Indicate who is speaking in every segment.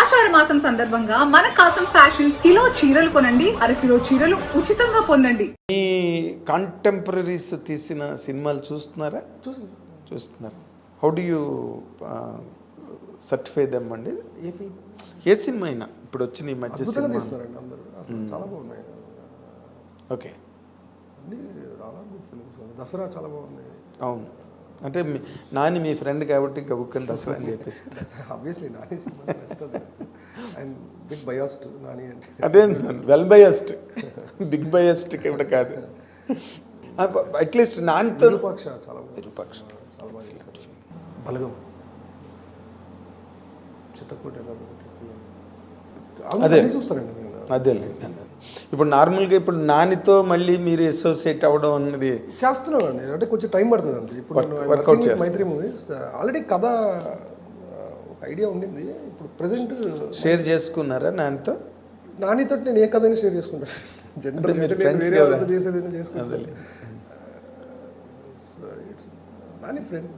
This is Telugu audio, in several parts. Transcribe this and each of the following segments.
Speaker 1: ఆషాఢ మాసం సందర్భంగా మన కాసం ఫ్యాషన్స్ కిలో చీరలు కొనండి, అరకిలో చీరలు ఉచితంగా పొందండి.
Speaker 2: ఈ కాంటెంపరీస్ తీసిన సినిమాలు చూస్తున్నారా? చూస్తున్నారు. How do you certify them అండి? ఏ సినిమా అయినా ఇప్పుడు వచ్చిన ఈ మధ్య
Speaker 3: తీస్తున్నారండి అందరూ, చాలా బాగున్నాయి.
Speaker 2: ఓకే,
Speaker 3: అన్నీ చాలా గుడ్ ఫిలిమ్స్. దసరా చాలా బాగున్నాయి.
Speaker 2: అవును, అంటే నాని మీ ఫ్రెండ్ కాబట్టి గబుక్కని దసరా అని చెప్పేసి.
Speaker 3: ఆబ్వియస్లీ నాని సినిమా నచ్చుతుంది. ఐఎమ్ బిగ్ బయాస్డ్ నాని అంటే.
Speaker 2: అదే వెల్ బయాస్డ్, బిగ్ బయాస్డ్ ఇక్కడ కాదు. అట్లీస్ట్ నానితో
Speaker 3: విరూపాక్ష చాలా
Speaker 2: విరూపాక్ష
Speaker 3: చాలా బాగా. బలగం, చిత్తకోట
Speaker 2: అదే
Speaker 3: చూస్తానండి నేను.
Speaker 2: అదే ఇప్పుడు నార్మల్గా ఇప్పుడు నానితో మళ్ళీ మీరు అసోసియేట్ అవ్వడం అన్నది
Speaker 3: చేస్తున్నానండి, అంటే కొంచెం టైం పడుతుంది అంతే. ఇప్పుడు మైత్రి మూవీస్ ఆల్రెడీ కథ ఒక ఐడియా ఉండింది. ఇప్పుడు ప్రెసెంట్
Speaker 2: షేర్ చేసుకున్నారా నానితో?
Speaker 3: నానితో నేను ఏ కథని షేర్ చేసుకుంటాను. జనరల్ చేసేది చేసుకుంటాను. నాని ఫ్రెండ్.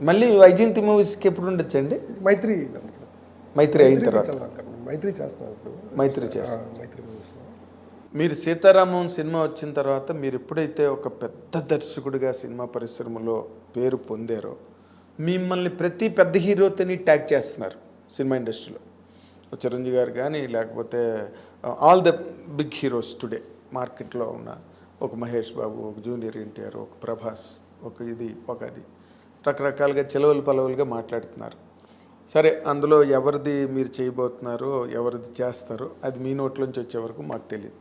Speaker 2: మళ్ళీ వైజయంతి మూవీస్కి ఎప్పుడు ఉండొచ్చండి?
Speaker 3: మైత్రి
Speaker 2: అయిన తర్వాత
Speaker 3: మైత్రి చేస్తున్నాను ఇప్పుడు.
Speaker 2: మైత్రి చేస్తాను.
Speaker 3: మైత్రి మూవీస్లో
Speaker 2: మీరు సీతారామం సినిమా వచ్చిన తర్వాత మీరు ఎప్పుడైతే ఒక పెద్ద దర్శకుడిగా సినిమా పరిశ్రమలో పేరు పొందారో, మిమ్మల్ని ప్రతి పెద్ద హీరోతోని ట్యాగ్ చేస్తున్నారు సినిమా ఇండస్ట్రీలో. చిరంజీవి గారు కానీ, లేకపోతే all the big heroes today మార్కెట్లో ఉన్న ఒక మహేష్ బాబు, ఒక జూనియర్ ఎన్టీఆర్, ఒక ప్రభాస్, ఒక అది రకరకాలుగా చెలవలు పలవలుగా మాట్లాడుతున్నారు. సరే, అందులో ఎవరిది మీరు చేయబోతున్నారో, ఎవరిది చేస్తారో అది మీ నోట్లోంచి వచ్చే వరకు మాకు తెలియదు.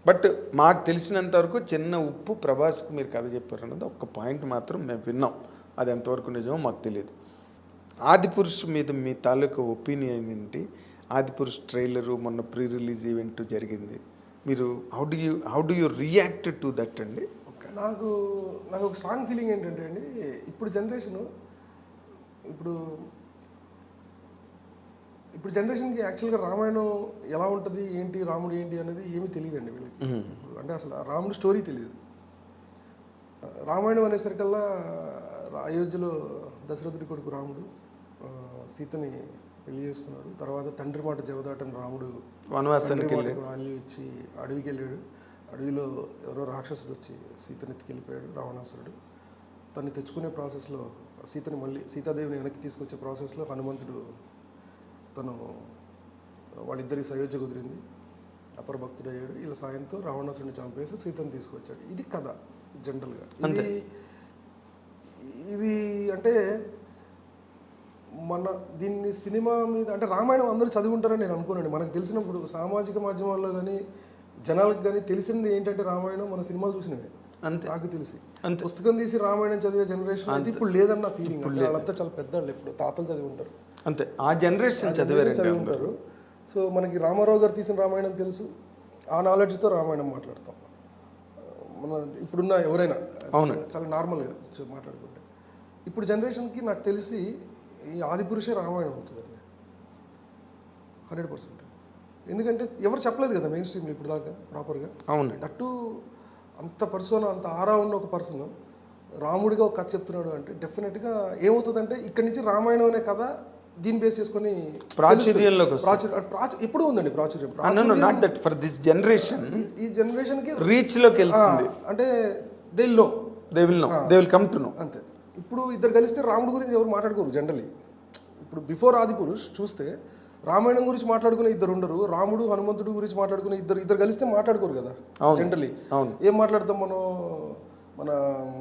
Speaker 2: బట్ మాకు తెలిసినంత వరకు చిన్న ఉప్పు ప్రభాస్కి మీరు కథ చెప్పారు అన్నది ఒక్క పాయింట్ మాత్రం మేము విన్నాం. అది ఎంతవరకు నిజమో మాకు తెలియదు. ఆదిపురుష్ మీద మీ తాలూకా ఒపీనియన్ ఏంటి? ఆదిపురుష్ ట్రైలరు మొన్న ప్రీ రిలీజ్ ఈవెంట్ జరిగింది. మీరు how do you react to that అండి?
Speaker 3: నాకు ఒక స్ట్రాంగ్ ఫీలింగ్ ఏంటంటే అండి, ఇప్పుడు జనరేషన్కి యాక్చువల్గా రామాయణం ఎలా ఉంటుంది, ఏంటి, రాముడు ఏంటి అనేది ఏమీ తెలియదండి వీళ్ళకి. అంటే అసలు రాముడు స్టోరీ తెలియదు. రామాయణం అనేసరికల్లా అయోధ్యలో దశరథుడి కొడుకు రాముడు సీతని పెళ్లి చేసుకున్నాడు. తర్వాత తండ్రి మాట జవదాటని రాముడు
Speaker 2: వనవాసానికి
Speaker 3: వాల్యూ ఇచ్చి అడవికి వెళ్ళాడు. అడవిలో ఎవరో రాక్షసుడు వచ్చి సీతని ఎత్తుకెళ్ళిపోయాడు, రావణాసురుడు. తను తెచ్చుకునే ప్రాసెస్లో సీతాదేవిని వెనక్కి తీసుకొచ్చే ప్రాసెస్లో హనుమంతుడు వాళ్ళిద్దరి అయోధ్య కుదిరింది, అపరభక్తుడయ్యాడు. వీళ్ళ సాయంతో రావణాసుడిని చంపేసి సీతను తీసుకొచ్చాడు. ఇది కథ జనరల్గా. ఇది అంటే దీన్ని సినిమా మీద అంటే రామాయణం అందరూ చదివి నేను అనుకోనండి. మనకు తెలిసినప్పుడు సామాజిక మాధ్యమాల్లో కానీ జనాలకు కానీ తెలిసింది ఏంటంటే రామాయణం మన సినిమాలు చూసినవి. అంతే నాకు తెలిసి పుస్తకం తీసి రామాయణం చదివే జనరేషన్ అయితే ఇప్పుడు లేదన్న ఫీలింగ్. వాళ్ళంతా చాలా పెద్దవాళ్ళు, ఇప్పుడు తాతలు చదివి ఉంటారు,
Speaker 2: అంతే ఆ జనరేషన్ చదివి
Speaker 3: ఉంటారు. సో మనకి రామారావు గారు తీసిన రామాయణం తెలుసు, ఆ నాలెడ్జ్తో రామాయణం మాట్లాడతాం. మన ఇప్పుడున్న ఎవరైనా చాలా నార్మల్గా మాట్లాడుకుంటే. ఇప్పుడు జనరేషన్కి నాకు తెలిసి ఈ ఆదిపురుషే రామాయణం అవుతుందండి 100%. ఎందుకంటే ఎవరు చెప్పలేదు కదా మెయిన్ స్ట్రీమ్లో ఇప్పుడు దాకా ప్రాపర్గా.
Speaker 2: అవును,
Speaker 3: దట్టు అంత పర్సన్, అంత ఆరా ఉన్న ఒక పర్సన్ రాముడిగా ఒక కథ చెప్తున్నాడు అంటే డెఫినెట్గా ఏమవుతుందంటే ఇక్కడి నుంచి రామాయణం అనే కథ దీన్ని బేస్ చేసుకొని ఎప్పుడు ఉందండి ప్రాచుర్యం. ఈ జనరేషన్కి
Speaker 2: రీచ్లోకి వెళ్తుంది
Speaker 3: అంటే they will come to know అంతే. ఇప్పుడు ఇద్దరు కలిస్తే రాముడి గురించి ఎవరు మాట్లాడుకోరు జనరలీ. ఇప్పుడు బిఫోర్ ఆదిపురుష్ చూస్తే రామాయణం గురించి మాట్లాడుకునే ఇద్దరు ఉండరు, రాముడు హనుమంతుడు గురించి మాట్లాడుకునే ఇద్దరు కలిస్తే మాట్లాడుకోరు కదా జనరలీ. ఏం మాట్లాడతాం మన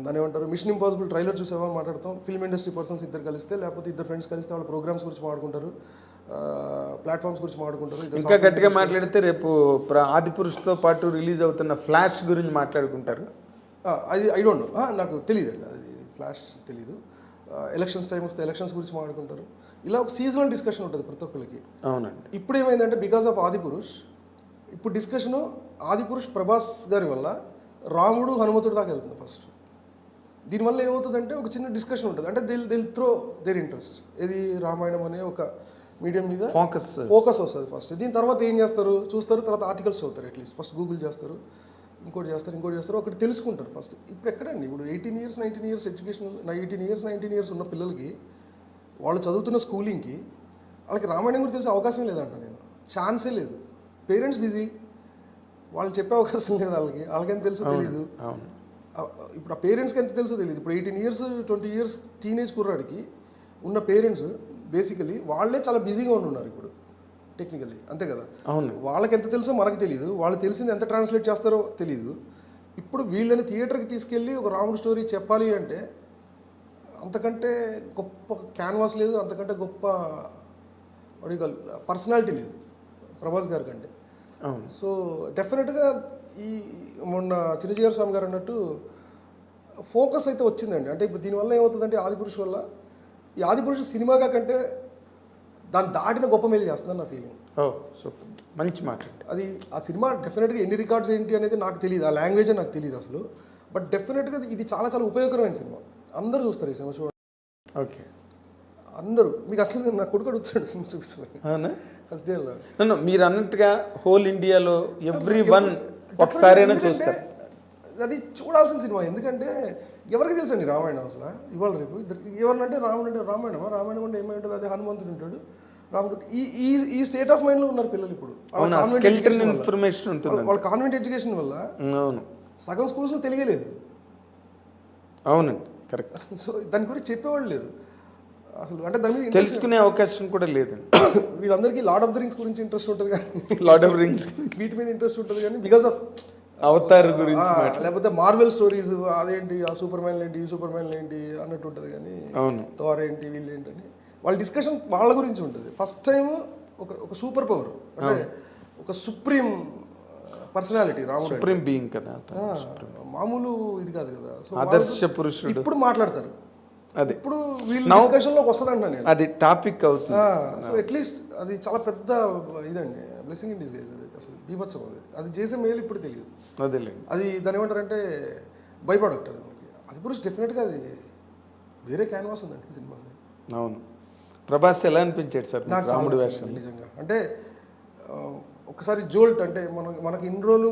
Speaker 3: దాని ఏమంటారు, మిషన్ ఇంపాసిబుల్ ట్రైలర్ చూసేవాళ్ళు మాట్లాడతాం. ఫిల్మ్ ఇండస్ట్రీ పర్సన్స్ ఇద్దరు కలిస్తే, లేకపోతే ఇద్దరు ఫ్రెండ్స్ కలిస్తే వాళ్ళ ప్రోగ్రామ్స్ గురించి మాట్లాడుకుంటారు, ప్లాట్ఫామ్స్ గురించి మాట్లాడుకుంటారు.
Speaker 2: ఇంకా గట్టిగా మాట్లాడితే రేపు ఆదిపురుష్తో పాటు రిలీజ్ అవుతున్న ఫ్లాష్ గురించి మాట్లాడుకుంటారు.
Speaker 3: అది ఐ డోంట్ నో, నాకు తెలియదు అండి, అది ఫ్లాష్ తెలీదు. ఎలక్షన్స్ టైం వస్తే ఎలక్షన్స్ గురించి మాట్లాడుకుంటారు. ఇలా ఒక సీజనల్ డిస్కషన్ ఉంటుంది ప్రతి ఒక్కరికి.
Speaker 2: అవునండి.
Speaker 3: ఇప్పుడు ఏమైందంటే బికాస్ ఆఫ్ ఆదిపురుష్, ఇప్పుడు డిస్కషను ఆదిపురుష్ ప్రభాస్ గారి వల్ల రాముడు హనుమంతుడి దాకా వెళ్తుంది ఫస్ట్. దీనివల్ల ఏమవుతుందంటే ఒక చిన్న డిస్కషన్ ఉంటుంది, అంటే దిల్ త్రో దేర్ ఇంట్రెస్ట్. ఇది రామాయణం అనే ఒక మీడియం మీద ఫోకస్ వస్తుంది ఫస్ట్. దీని తర్వాత ఏం చేస్తారు, చూస్తారు, తర్వాత ఆర్టికల్స్ చదువుతారు, అట్లీస్ట్ ఫస్ట్ గూగుల్ చేస్తారు, ఇంకోటి చేస్తారు, ఒకటి తెలుసుకుంటారు ఫస్ట్. ఇప్పుడు ఎక్కడండి, ఇప్పుడు 18 years 19 years education, 18 years 19 years ఉన్న పిల్లలకి వాళ్ళు చదువుతున్న స్కూలింగ్కి వాళ్ళకి రామాయణం గురించి తెలిసే అవకాశం లేదంట నేను, ఛాన్సే లేదు. పేరెంట్స్ బిజీ, వాళ్ళు చెప్పే అవకాశం లేదు వాళ్ళకి. వాళ్ళకి ఎంత తెలుసో తెలియదు. ఇప్పుడు ఆ పేరెంట్స్కి ఎంత తెలుసో తెలియదు. ఇప్పుడు 18 years 20 years టీనేజ్ కుర్రాడికి ఉన్న పేరెంట్స్ బేసికలీ వాళ్ళే చాలా బిజీగా ఉన్నారు ఇప్పుడు టెక్నికల్లీ, అంతే కదా.
Speaker 2: అవును,
Speaker 3: వాళ్ళకి ఎంత తెలుసో మనకు తెలియదు, వాళ్ళు తెలిసింది ఎంత ట్రాన్స్లేట్ చేస్తారో తెలియదు. ఇప్పుడు వీళ్ళని థియేటర్కి తీసుకెళ్ళి ఒక రాముడు స్టోరీ చెప్పాలి అంటే అంతకంటే గొప్ప క్యాన్వాస్ లేదు, అంతకంటే గొప్ప అడిగాలి పర్సనాలిటీ లేదు ప్రభాస్ గారి కంటే.
Speaker 2: అవును.
Speaker 3: సో డెఫినెట్గా ఈ మొన్న చిరంజీవి స్వామి గారు అన్నట్టు ఫోకస్ అయితే వచ్చిందండి. అంటే ఇప్పుడు దీనివల్ల ఏమవుతుందంటే ఆదిపురుషు వల్ల ఈ ఆదిపురుషు సినిమాగా కంటే దాన్ని దాటిన గొప్ప మేలు చేస్తుందని నా ఫీలింగ్.
Speaker 2: సూపర్, మంచి మాట.
Speaker 3: అది ఆ సినిమా డెఫినెట్గా ఎన్ని రికార్డ్స్ ఏంటి అనేది నాకు తెలియదు, ఆ లాంగ్వేజ్ నాకు తెలియదు అసలు. బట్ డెఫినెట్గా ఇది చాలా చాలా ఉపయోగకరమైన సినిమా. అందరూ చూస్తారు ఈ సినిమా, చూడండి.
Speaker 2: ఓకే,
Speaker 3: అందరూ. మీకు అట్లా నా కొడుకు అడుగుతాడు సినిమా చూపిస్తున్నాను
Speaker 2: అవునా?
Speaker 3: ఫస్ట్ డే
Speaker 2: మీరు అన్నట్టుగా హోల్ ఇండియాలో ఎవ్రీ1 ఒకసారైనా చూస్తారు.
Speaker 3: అది చూడాల్సిన సినిమా. ఎందుకంటే ఎవరికి తెలుసండి రామాయణం అసలు ఇవాళ రేపు ఎవరినంటే రాముడు అంటే రామాయణం అంటే ఏమై ఉంటుంది, అదే హనుమంతుడు ఉంటాడు, రాముడు. ఈ స్టేట్ ఆఫ్ మైండ్లో ఉన్నారు పిల్లలు ఇప్పుడు.
Speaker 2: ఇన్ఫర్మేషన్ ఉంటుంది
Speaker 3: వాళ్ళ కాన్వెంట్ ఎడ్యుకేషన్ వల్ల.
Speaker 2: అవును,
Speaker 3: సగం స్కూల్స్లో తెలియలేదు.
Speaker 2: అవునండి, కరెక్ట్.
Speaker 3: సో దాని గురించి చెప్పేవాళ్ళు లేరు అసలు. అంటే దాని మీద
Speaker 2: తెలుసుకునే అవకాశం కూడా లేదండి.
Speaker 3: వీళ్ళందరికీ లార్డ్ ఆఫ్ ద రింగ్స్ గురించి ఇంట్రెస్ట్ ఉంటుంది కానీ
Speaker 2: లార్డ్ ఆఫ్ రింగ్స్
Speaker 3: వీటి మీద ఇంట్రెస్ట్ ఉంటుంది కానీ బికాస్ ఆఫ్
Speaker 2: అవతార్ గురించి
Speaker 3: లేకపోతే మార్వెల్ స్టోరీస్, అదేంటి ఆ సూపర్ మ్యాన్ ఏంటి, ఈ సూపర్ మ్యాన్ ఏంటి అన్నట్టు ఉంటుంది కానీ
Speaker 2: అవును
Speaker 3: థార్ ఏంటి వీళ్ళు ఏంటని వాళ్ళ డిస్కషన్ వాళ్ళ గురించి ఉంటుంది. ఫస్ట్ టైం ఒక సూపర్ పవర్ అంటే ఒక సుప్రీం పర్సనాలిటీ రాముడు,
Speaker 2: సుప్రీం బీయింగ్ కదా,
Speaker 3: మామూలు ఇది కాదు కదా. సో
Speaker 2: ఆదర్శ పురుషుడు
Speaker 3: ఇప్పుడు మాట్లాడతారు.
Speaker 2: అది
Speaker 3: ఇప్పుడు వీళ్ళ డిస్కషన్లోకి వస్తుందంట నేను,
Speaker 2: అది టాపిక్ అవుతుంది.
Speaker 3: సో అట్లీస్ట్ అది చాలా పెద్ద ఇదండి, బ్లెస్సింగ్ ఇన్ డిస్గైజ్. అది అసలు బీభత్సం. అది చేసే మేలు ఇప్పుడు తెలియదు.
Speaker 2: అదేలేండి,
Speaker 3: అది దాని ఏమంటారంటే బై ప్రోడక్ట్. అది మనకి అది పురుషు డెఫినెట్గా అది వేరే క్యాన్వాస్ ఉందండి సినిమా.
Speaker 2: అవును. ప్రభాస్ ఎలా అనిపించాడు సార్
Speaker 3: నాకు
Speaker 2: రాముడు
Speaker 3: చాలా
Speaker 2: వేషం?
Speaker 3: నిజంగా అంటే ఒకసారి జోల్ట్ అంటే మనకి ఇన్ని రోజులు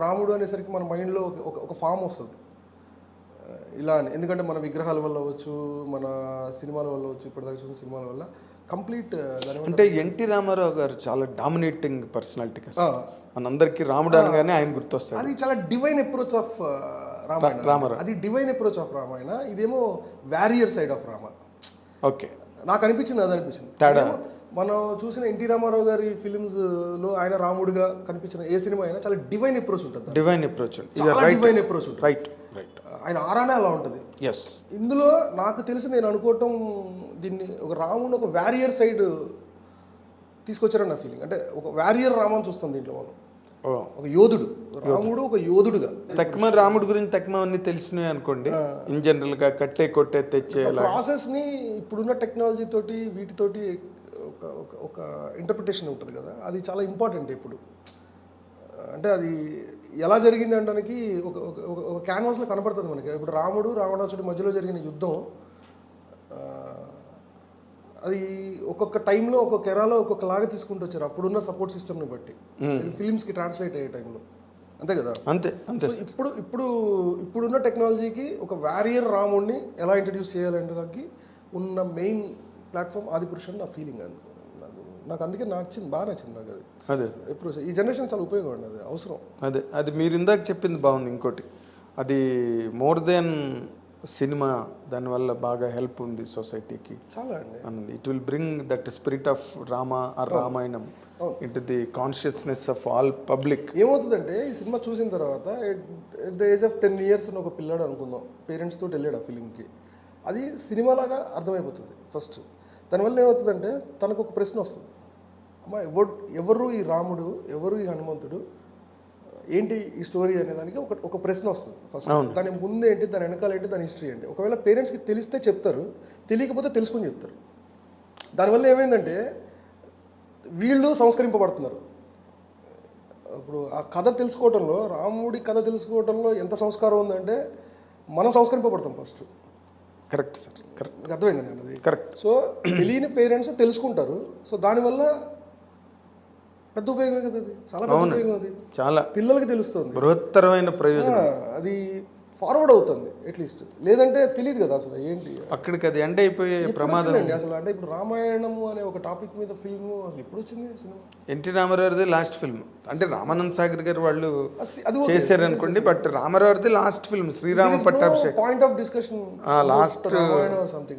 Speaker 3: రాముడు అనేసరికి మన మైండ్లో ఒక ఫామ్ వస్తుంది ఇలా అని. ఎందుకంటే మన విగ్రహాల వల్ల అవ్వచ్చు, మన సినిమాల వల్ల అవ్వచ్చు, ఇప్పటిదాకా చూసిన సినిమాల వల్ల కంప్లీట్
Speaker 2: అంటే ఎన్టీ రామారావు గారు చాలా డామినేటింగ్ పర్సనాలిటీ కదా, మనందరికీ రాముడు అనగానే ఆయన గుర్తొస్తాడు.
Speaker 3: అది చాలా డివైన్ అప్రోచ్ ఆఫ్ రామాయణ. అది డివైన్ అప్రోచ్ ఆఫ్ రామాయణ, ఇదేమో warrior side of Rama.
Speaker 2: Okay,
Speaker 3: నాకు అనిపించింది, అది అనిపించింది. మనం చూసిన ఎన్టీ రామారావు గారి ఫిలిమ్స్లో ఆయన రాముడుగా కనిపించిన ఏ సినిమా అయినా చాలా డివైన్ అప్రోచ్ ఉంటుంది.
Speaker 2: డివైన్ అప్రోచ్,
Speaker 3: డివైన్ అప్రోచ్ ఉంటుంది.
Speaker 2: Right right.
Speaker 3: ఆయన ఆరానే అలా ఉంటుంది.
Speaker 2: ఎస్.
Speaker 3: ఇందులో నాకు తెలిసి నేను అనుకోవటం దీన్ని ఒక రాముడు ఒక వారియర్ సైడ్ తీసుకొచ్చారని నా ఫీలింగ్. అంటే ఒక వారియర్ రామని చూస్తాం దీంట్లో మనం, ఒక యోధుడు. రాముడు ఒక యోధుడుగా.
Speaker 2: తక్కువ రాముడు గురించి తక్కువ అన్ని తెలిసినవి అనుకోండి, ఇన్ జనరల్ గా కట్టే కొట్టే తెచ్చే
Speaker 3: ప్రాసెస్ ని ఇప్పుడున్న టెక్నాలజీ తోటి వీటితోటి ఒక ఇంటర్ప్రిటేషన్ ఉంటుంది కదా, అది చాలా ఇంపార్టెంట్ ఇప్పుడు. అంటే అది ఎలా జరిగింది అనడానికి ఒక క్యాన్వాస్లో కనపడుతుంది మనకి. ఇప్పుడు రాముడు రావణాసుడి మధ్యలో జరిగిన యుద్ధం, అది ఒక్కొక్క టైంలో ఒక్కొక్క ఎరాలో ఒక్కొక్కలాగా తీసుకుంటూ వచ్చారు అప్పుడున్న సపోర్ట్ సిస్టమ్ని బట్టి, ఫిలిమ్స్కి ట్రాన్స్లేట్ అయ్యే టైంలో, అంతే కదా.
Speaker 2: అంతే అంతే.
Speaker 3: ఇప్పుడున్న టెక్నాలజీకి ఒక వారియర్ రాముడిని ఎలా ఇంట్రడ్యూస్ చేయాలనేదానికి ఉన్న మెయిన్ ప్లాట్ఫామ్ ఆదిపురుషు అని నా ఫీలింగ్. నాకు అందుకే నచ్చింది, బాగా నచ్చింది నాకు. అది
Speaker 2: అదే
Speaker 3: ఎప్పుడు ఈ జనరేషన్ చాలా ఉపయోగం అండి, అది అవసరం.
Speaker 2: అది మీరు ఇందాక చెప్పింది బాగుంది. ఇంకోటి, అది మోర్ దెన్ సినిమా, దానివల్ల బాగా హెల్ప్ ఉంది సొసైటీకి
Speaker 3: చాలా అండి
Speaker 2: అన్నది. It will bring that spirit of Rama or Ramayanam into the consciousness of all public.
Speaker 3: ఏమవుతుందంటే ఈ సినిమా చూసిన తర్వాత at the age of 10 years ఉన్న ఒక పిల్లాడు అనుకుందాం, పేరెంట్స్ తోటి వెళ్ళాడు ఆ ఫిలింకి, అది సినిమాలాగా అర్థమైపోతుంది ఫస్ట్. దానివల్ల ఏమవుతుందంటే తనకు ఒక ప్రశ్న వస్తుంది, అమ్మా ఎవరు ఈ రాముడు, ఎవరు ఈ హనుమంతుడు, ఏంటి ఈ స్టోరీ అనేదానికి ఒక ప్రశ్న వస్తుంది ఫస్ట్. దాని ముందు ఏంటి, దాని వెనకాల ఏంటి, దాని హిస్టరీ ఏంటి. ఒకవేళ పేరెంట్స్కి తెలిస్తే చెప్తారు, తెలియకపోతే తెలుసుకొని చెప్తారు. దానివల్ల ఏమైందంటే వీళ్ళు సంస్కరింపబడుతున్నారు. ఇప్పుడు ఆ కథ తెలుసుకోవడంలో, రాముడి కథ తెలుసుకోవడంలో ఎంత సంస్కారం ఉందంటే మనం సంస్కరింపబడతాం ఫస్ట్.
Speaker 2: Correct sir, correct.
Speaker 3: అర్థమైందండి అన్నది.
Speaker 2: కరెక్ట్.
Speaker 3: సో తెలియని పేరెంట్స్ తెలుసుకుంటారు. సో దానివల్ల పెద్ద ఉపయోగం కదా, అది చాలా పెద్ద ఉపయోగం. అది
Speaker 2: చాలా
Speaker 3: పిల్లలకి తెలుస్తుంది,
Speaker 2: బృహత్తరమైన ప్రయోజనం.
Speaker 3: అది ఫార్వర్డ్ అవుతుంది అట్లీస్ట్, లేదంటే తెలియదు కదా అసలు ఏంటి.
Speaker 2: అక్కడికి అది ఎండ్ అయిపోయే
Speaker 3: ఎప్పుడు
Speaker 2: ప్రమాదం.
Speaker 3: వచ్చిందండి అసలు, అంటే ఇప్పుడు రామాయణము అనే ఒక టాపిక్ మీద ఫిల్మ్ అసలు ఎప్పుడు వచ్చింది సినిమా?
Speaker 2: ఎన్టీ రామారావుది లాస్ట్ ఫిల్మ్. అంటే రామానంద్ సాగర్ గారు వాళ్ళు
Speaker 3: అది ఓకే,
Speaker 2: చేశారు అనుకోండి, బట్ రామారావుది last film Srirama Pattabhishek.
Speaker 3: Point of discussion
Speaker 2: last
Speaker 3: Ramayanam something.